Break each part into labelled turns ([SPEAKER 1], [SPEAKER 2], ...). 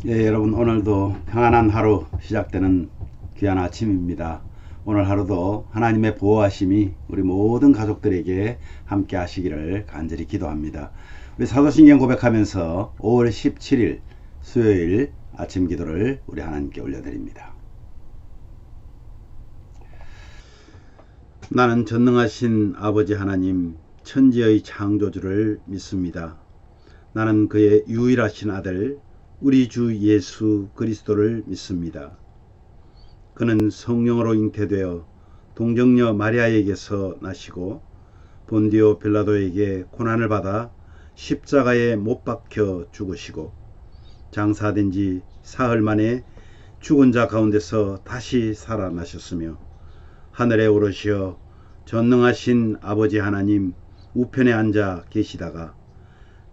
[SPEAKER 1] 예, 여러분 오늘도 평안한 하루 시작되는 귀한 아침입니다. 오늘 하루도 하나님의 보호하심이 우리 모든 가족들에게 함께 하시기를 간절히 기도합니다. 우리 사도신경 고백하면서 5월 17일 수요일 아침 기도를 우리 하나님께 올려드립니다. 나는 전능하신 아버지 하나님 천지의 창조주를 믿습니다. 나는 그의 유일하신 아들 우리 주 예수 그리스도를 믿습니다. 그는 성령으로 잉태되어 동정녀 마리아에게서 나시고 본디오 빌라도에게 고난을 받아 십자가에 못 박혀 죽으시고 장사된 지 사흘 만에 죽은 자 가운데서 다시 살아나셨으며 하늘에 오르시어 전능하신 아버지 하나님 우편에 앉아 계시다가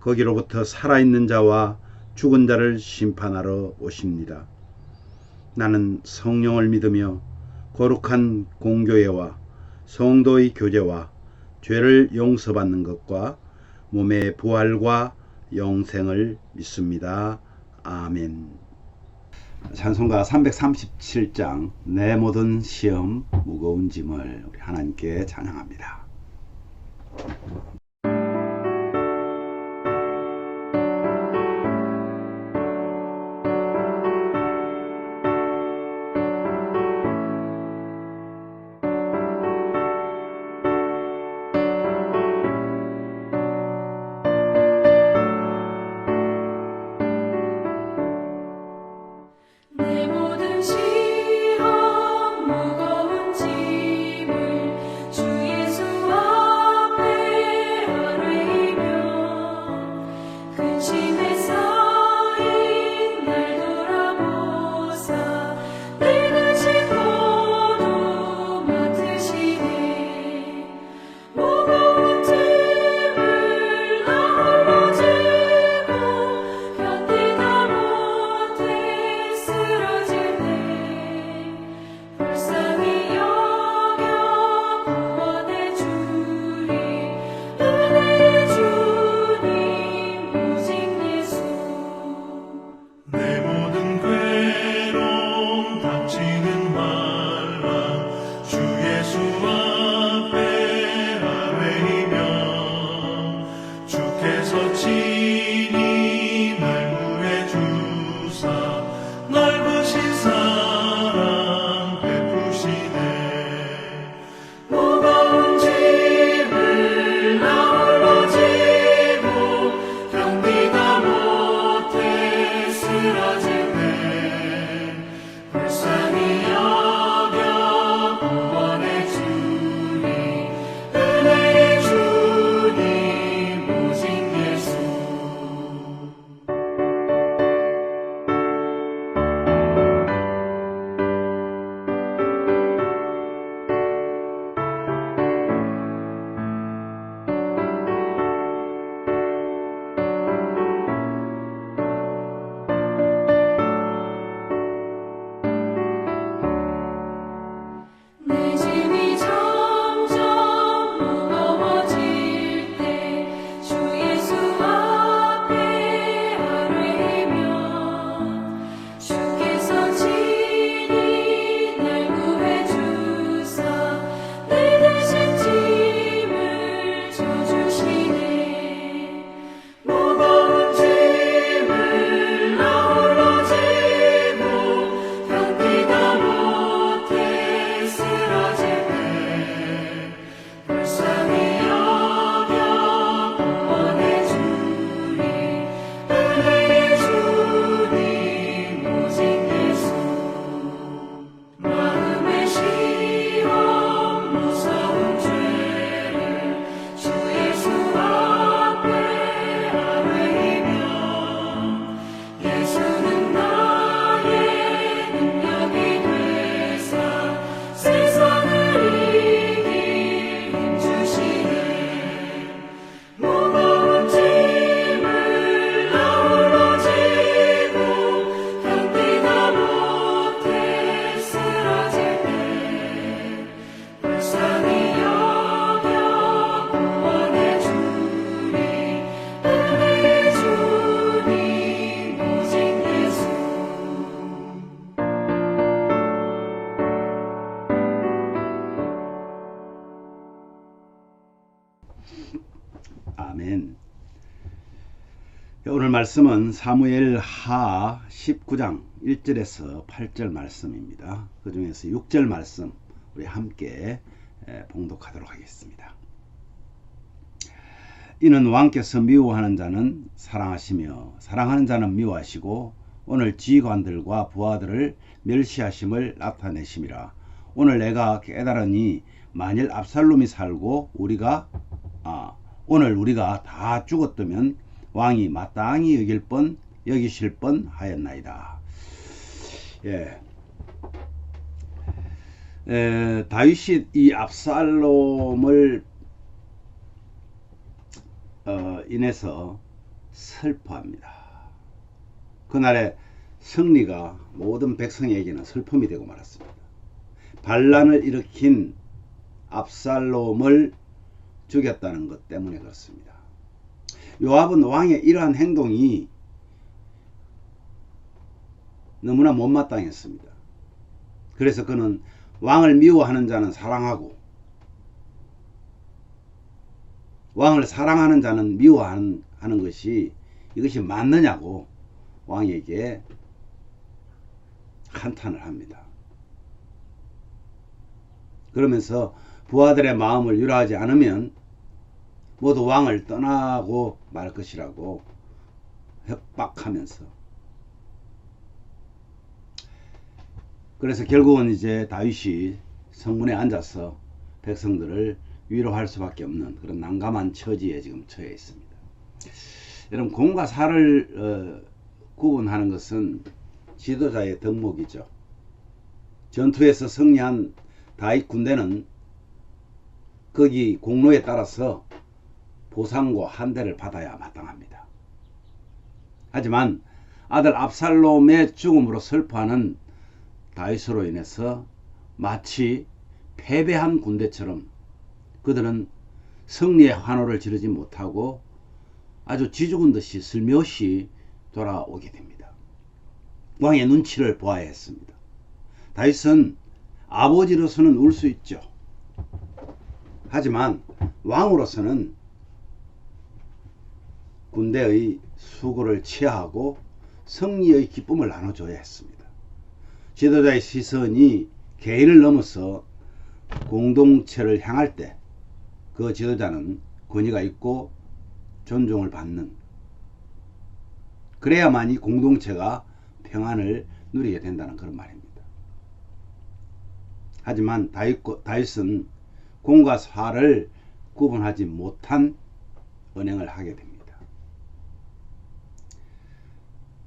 [SPEAKER 1] 거기로부터 살아있는 자와 죽은 자를 심판하러 오십니다. 나는 성령을 믿으며 거룩한 공교회와 성도의 교제와 죄를 용서받는 것과 몸의 부활과 영생을 믿습니다. 아멘. 찬송가 337장 내 모든 시험 무거운 짐을 우리 하나님께 찬양합니다.
[SPEAKER 2] 내 모든 시험 무거운 짐을 주 예수 앞에
[SPEAKER 1] 말씀은 사무엘 하 19장 1절에서 8절 말씀입니다. 그 중에서 6절 말씀 우리 함께 봉독하도록 하겠습니다. 이는 왕께서 미워하는 자는 사랑하시며 사랑하는 자는 미워하시고 오늘 지휘관들과 부하들을 멸시하심을 나타내심이라. 오늘 내가 깨달으니 만일 압살롬이 살고 오늘 우리가 다 죽었다면 왕이 마땅히 여기실 뻔 하였나이다. 다윗이 이 압살롬을 인해서 슬퍼합니다. 그날의 승리가 모든 백성에게는 슬픔이 되고 말았습니다. 반란을 일으킨 압살롬을 죽였다는 것 때문에 그렇습니다. 요압은 왕의 이러한 행동이 너무나 못마땅했습니다. 그래서 그는 왕을 미워하는 자는 사랑하고 왕을 사랑하는 자는 미워하는 것이 이것이 맞느냐고 왕에게 한탄을 합니다. 그러면서 부하들의 마음을 유라하지 않으면 모두 왕을 떠나고 말 것이라고 협박하면서, 그래서 결국은 이제 다윗이 성문에 앉아서 백성들을 위로할 수밖에 없는 그런 난감한 처지에 지금 처해 있습니다. 여러분, 공과 사를 구분하는 것은 지도자의 덕목이죠. 전투에서 승리한 다윗 군대는 거기 공로에 따라서 보상과 한대를 받아야 마땅합니다. 하지만 아들 압살롬의 죽음으로 슬퍼하는 다윗으로 인해서 마치 패배한 군대처럼 그들은 승리의 환호를 지르지 못하고 아주 쥐죽은 듯이 슬며시 돌아오게 됩니다. 왕의 눈치를 보아야 했습니다. 다윗은 아버지로서는 울 수 있죠. 하지만 왕으로서는 군대의 수고를 치하하고 승리의 기쁨을 나눠줘야 했습니다. 지도자의 시선이 개인을 넘어서 공동체를 향할 때 그 지도자는 권위가 있고 존중을 받는, 그래야만이 공동체가 평안을 누리게 된다는 그런 말입니다. 하지만 다윗은 공과 사를 구분하지 못한 언행을 하게 됩니다.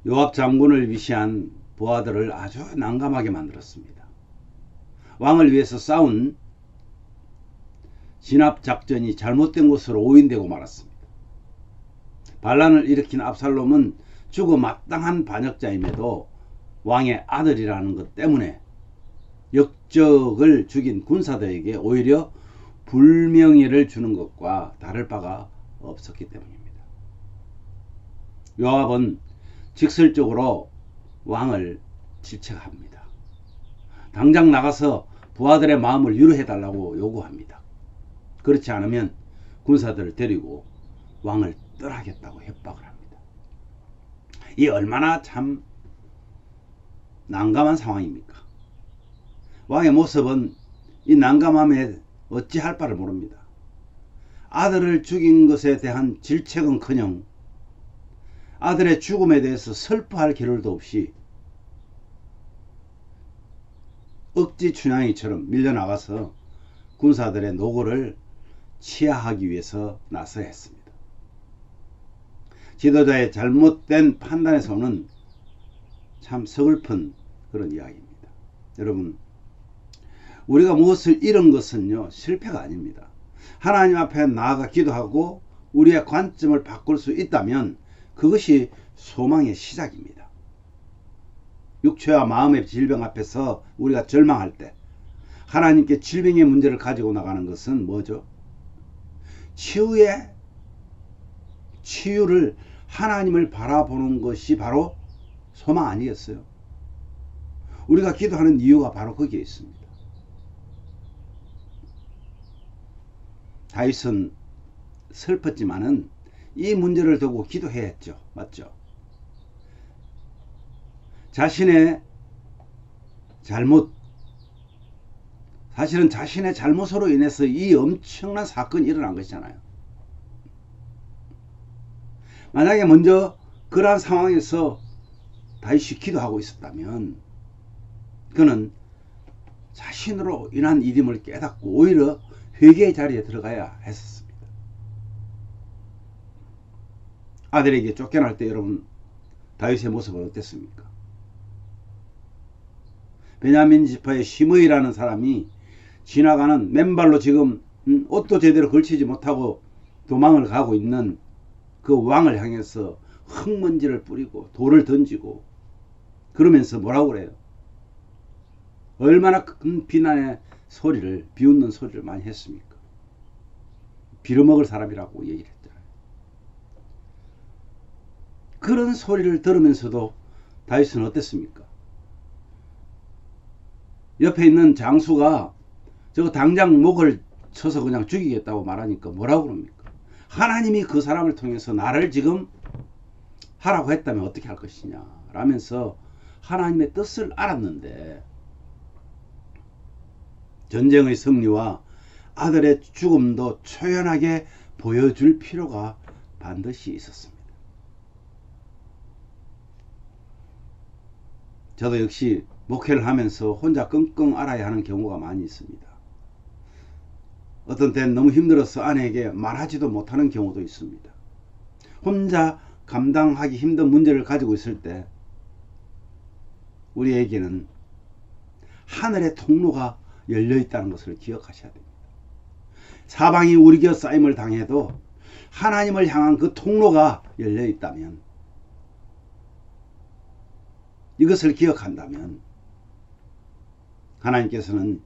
[SPEAKER 1] 요압 장군을 위시한 부하들을 아주 난감하게 만들었습니다. 왕을 위해서 싸운 진압작전이 잘못된 것으로 오인되고 말았습니다. 반란을 일으킨 압살롬은 죽어 마땅한 반역자임에도 왕의 아들이라는 것 때문에 역적을 죽인 군사들에게 오히려 불명예를 주는 것과 다를 바가 없었기 때문입니다. 요압은 직설적으로 왕을 질책합니다. 당장 나가서 부하들의 마음을 위로해달라고 요구합니다. 그렇지 않으면 군사들을 데리고 왕을 떠나겠다고 협박을 합니다. 이 얼마나 참 난감한 상황입니까? 왕의 모습은 이 난감함에 어찌할 바를 모릅니다. 아들을 죽인 것에 대한 질책은커녕 아들의 죽음에 대해서 슬퍼할 겨를도 없이 억지 춘향이처럼 밀려나가서 군사들의 노고를 치하하기 위해서 나서야 했습니다. 지도자의 잘못된 판단에서 오는 참 서글픈 그런 이야기입니다. 여러분, 우리가 무엇을 잃은 것은요, 실패가 아닙니다. 하나님 앞에 나아가 기도하고 우리의 관점을 바꿀 수 있다면 그것이 소망의 시작입니다. 육체와 마음의 질병 앞에서 우리가 절망할 때 하나님께 질병의 문제를 가지고 나가는 것은 뭐죠? 치유를 하나님을 바라보는 것이 바로 소망 아니겠어요? 우리가 기도하는 이유가 바로 거기에 있습니다. 다윗은 슬펐지만은 이 문제를 두고 기도해야 했죠. 맞죠? 자신의 잘못, 사실은 자신의 잘못으로 인해서 이 엄청난 사건이 일어난 것이잖아요. 만약에 먼저 그러한 상황에서 다윗이 기도하고 있었다면 그는 자신으로 인한 일임을 깨닫고 오히려 회개의 자리에 들어가야 했었습니다. 아들에게 쫓겨날 때 여러분 다윗의 모습은 어땠습니까? 베냐민 지파의 시므이라는 사람이 지나가는 맨발로 지금 옷도 제대로 걸치지 못하고 도망을 가고 있는 그 왕을 향해서 흙먼지를 뿌리고 돌을 던지고 그러면서 뭐라고 그래요? 얼마나 큰 비난의 소리를, 비웃는 소리를 많이 했습니까? 빌어먹을 사람이라고 얘기를 했잖아요. 그런 소리를 들으면서도 다윗은 어땠습니까? 옆에 있는 장수가 저거 당장 목을 쳐서 그냥 죽이겠다고 말하니까 뭐라고 그럽니까? 하나님이 그 사람을 통해서 나를 지금 하라고 했다면 어떻게 할 것이냐 라면서 하나님의 뜻을 알았는데 전쟁의 승리와 아들의 죽음도 초연하게 보여줄 필요가 반드시 있었습니다. 저도 역시 목회를 하면서 혼자 끙끙 앓아야 하는 경우가 많이 있습니다. 어떤 때는 너무 힘들어서 아내에게 말하지도 못하는 경우도 있습니다. 혼자 감당하기 힘든 문제를 가지고 있을 때 우리에게는 하늘의 통로가 열려 있다는 것을 기억하셔야 됩니다. 사방이 우리 곁 쌓임을 당해도 하나님을 향한 그 통로가 열려 있다면, 이것을 기억한다면 하나님께서는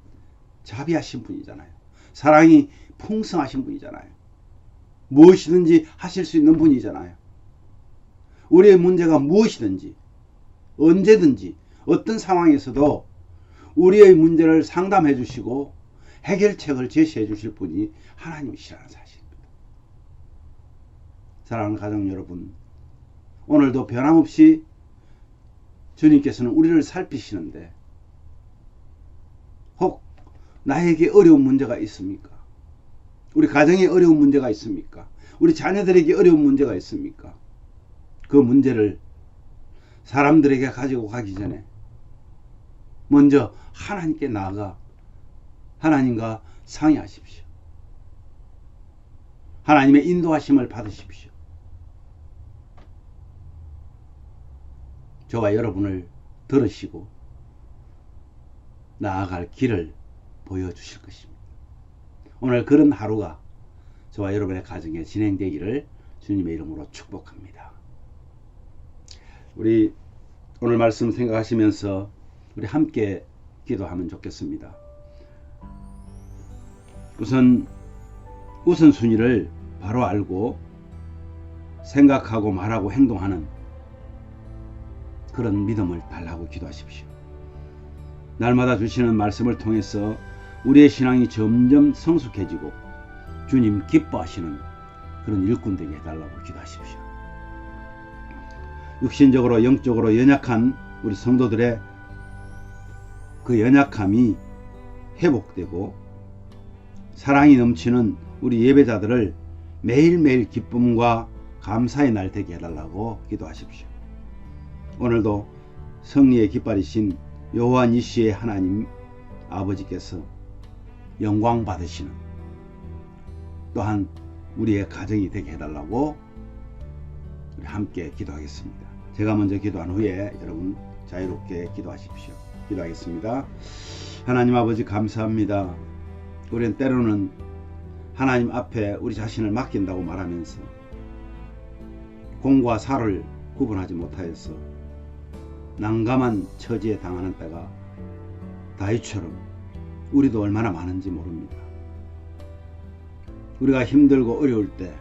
[SPEAKER 1] 자비하신 분이잖아요. 사랑이 풍성하신 분이잖아요. 무엇이든지 하실 수 있는 분이잖아요. 우리의 문제가 무엇이든지 언제든지 어떤 상황에서도 우리의 문제를 상담해 주시고 해결책을 제시해 주실 분이 하나님이시라는 사실입니다. 사랑하는 가정 여러분, 오늘도 변함없이 주님께서는 우리를 살피시는데 혹 나에게 어려운 문제가 있습니까? 우리 가정에 어려운 문제가 있습니까? 우리 자녀들에게 어려운 문제가 있습니까? 그 문제를 사람들에게 가지고 가기 전에 먼저 하나님께 나아가 하나님과 상의하십시오. 하나님의 인도하심을 받으십시오. 저와 여러분을 들으시고 나아갈 길을 보여주실 것입니다. 오늘 그런 하루가 저와 여러분의 가정에 진행되기를 주님의 이름으로 축복합니다. 우리 오늘 말씀 생각하시면서 우리 함께 기도하면 좋겠습니다. 우선순위를 바로 알고 생각하고 말하고 행동하는 그런 믿음을 달라고 기도하십시오. 날마다 주시는 말씀을 통해서 우리의 신앙이 점점 성숙해지고 주님 기뻐하시는 그런 일꾼 되게 해달라고 기도하십시오. 육신적으로 영적으로 연약한 우리 성도들의 그 연약함이 회복되고 사랑이 넘치는 우리 예배자들을 매일매일 기쁨과 감사의 날 되게 해달라고 기도하십시오. 오늘도 승리의 깃발이신 여호와 니시의 하나님 아버지께서 영광 받으시는 또한 우리의 가정이 되게 해달라고 우리 함께 기도하겠습니다. 제가 먼저 기도한 후에 여러분 자유롭게 기도하십시오. 기도하겠습니다. 하나님 아버지 감사합니다. 우리는 때로는 하나님 앞에 우리 자신을 맡긴다고 말하면서 공과 사를 구분하지 못하여서 난감한 처지에 당하는 때가 다윗처럼 우리도 얼마나 많은지 모릅니다. 우리가 힘들고 어려울 때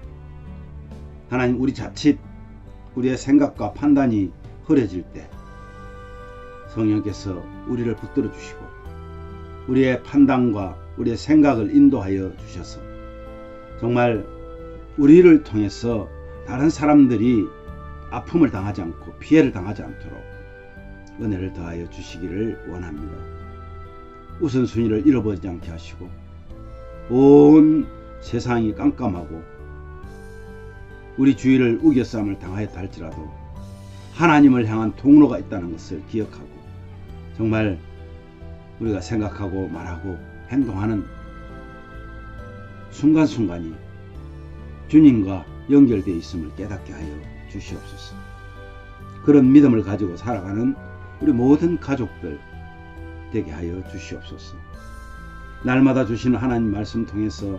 [SPEAKER 1] 하나님 우리 자칫 우리의 생각과 판단이 흐려질 때 성령께서 우리를 붙들어 주시고 우리의 판단과 우리의 생각을 인도하여 주셔서 정말 우리를 통해서 다른 사람들이 아픔을 당하지 않고 피해를 당하지 않도록 은혜를 더하여 주시기를 원합니다. 우선순위를 잃어버리지 않게 하시고 온 세상이 깜깜하고 우리 주위를 우겨싸움을 당하였다 할지라도 하나님을 향한 통로가 있다는 것을 기억하고 정말 우리가 생각하고 말하고 행동하는 순간순간이 주님과 연결되어 있음을 깨닫게 하여 주시옵소서. 그런 믿음을 가지고 살아가는 우리 모든 가족들 되게 하여 주시옵소서. 날마다 주시는 하나님 말씀 통해서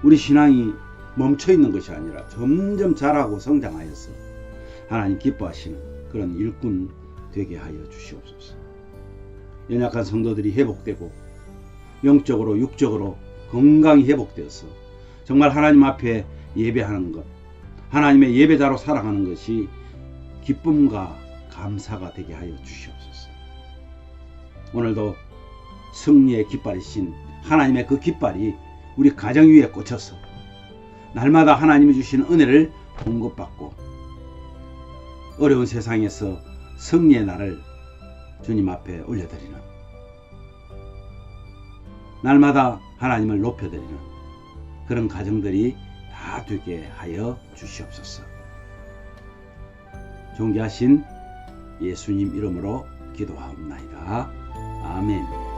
[SPEAKER 1] 우리 신앙이 멈춰있는 것이 아니라 점점 자라고 성장하여서 하나님 기뻐하시는 그런 일꾼 되게 하여 주시옵소서. 연약한 성도들이 회복되고 영적으로 육적으로 건강히 회복되어서 정말 하나님 앞에 예배하는 것, 하나님의 예배자로 살아가는 것이 기쁨과 감사가 되게 하여 주시옵소서. 오늘도 승리의 깃발이신 하나님의 그 깃발이 우리 가정 위에 꽂혀서 날마다 하나님이 주시는 은혜를 공급받고 어려운 세상에서 승리의 날을 주님 앞에 올려드리는, 날마다 하나님을 높여드리는 그런 가정들이 다 되게 하여 주시옵소서. 존귀하신 예수님 이름으로 기도하옵나이다. 아멘.